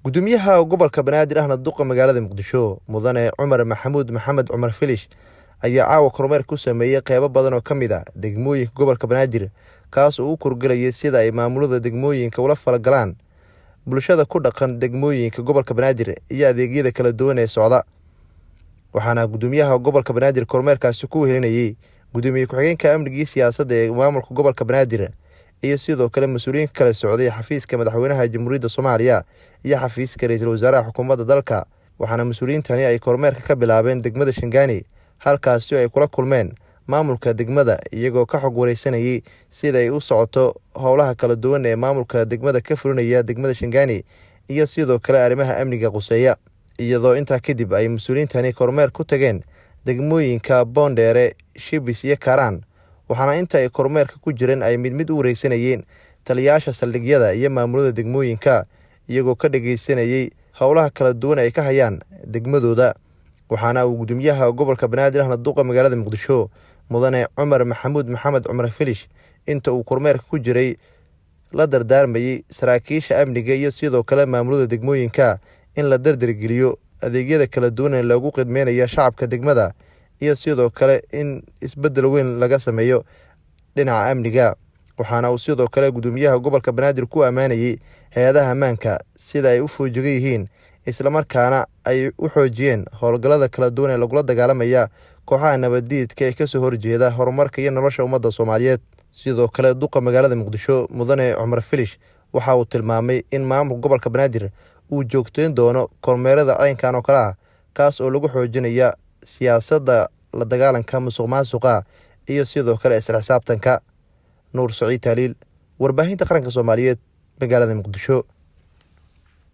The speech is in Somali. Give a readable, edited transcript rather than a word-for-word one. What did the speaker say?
gudoomiyaha gobolka Banaadir ahna duqa magaalada Muqdisho mudane Cumar Maxamuud Maxamed Cumar Filish ayaa caawa kormeer ku sameeyay qaybo badan oo kamid ah degmooyinka gobolka Banaadir kaas oo uu kurgalayay sida ay maamulada degmooyinka ula falgalaan bulshada ku dhaqan degmooyinka gobolka Banaadir iyo adeegyada kala duwan ee socda. waxaana gudoomiyaha gobolka Banaadir kormeerkaasi ku wehelinayay gudoomiye ku-xigeenka amniga siyaasadda ee maamulka gobolka Banaadir iyo sidoo kale mas'uuliyiin kala socday xafiiska madaxweynaha Jamhuuriyadda Soomaaliya iyo xafiiska ra'iisul wasaaraha xukuumadda dalka. waxaana mas'uuliyiintani ay kormeerka ka bilaabeen degmada Shangaani halkaasi oo ay kula kulmeen maamulka degmada iyagoo ka xog wareysanayay sida ay u socoto howlaha kala duwan ee maamulka degmada ka fulinaya degmada Shangaani iyo sidoo kale arrimaha amniga quseeya. iyadoo intaa kadib ay mas'uuliyiintani kormeer ku tageen degmooyinka Boondere, Shibis iyo Karaan. waxaana inta ay kormeerka ku jireen ay mid u wareysanayeen taliyayaasha saldhigyada iyo maamulada degmooyinka iyagoo ka dhageysanayay howlaha kala duwan ay ka hayaan degmadooda. waxaana uu gudoomiyaha gobolka Banaadir ahna duqa magaalada Muqdisho mudane Cumar Maxamuud Maxamed Cumar Filish inta uu kormeerka ku jiray la dardaarmayay saraakiisha amniga iyo sidoo kale maamulada degmooyinka in la dardargeliyo adeegyada kala duwan ee lagu qidmeynayo shacabka degmada iyo sidoo kale in isbedel weyn laga sameeyo dhinaca amniga. waxaana uu sidoo kale gudoomiyaha gobolka Banaadir ku amaanayay hay'adaha ammaanka sida ay u foojigan yihiin isla markaana ay u xoojiyeen howlgallada kala duwan ee lagula dagaalamaya kooxaha nabaddiidka ee ka soo horjeeda horumarka iyo nolosha ummadda Soomaaliyeed. sidoo kale duqa magaalada Muqdisho mudane Cumar Filish waxa uu tilmaamay in maamulka gobolka Banaadir uu joogteyn doono kormeerada caynkan oo kale ah kaas oo lagu xoojinaya siyaasadda la dagaalanka musuqmaasuqa iyo sidoo kale isla xisaabtanka. Nuur Saciid Taaliil, warbaahinta qaranka Soomaaliyeed, magaalada Muqdisho.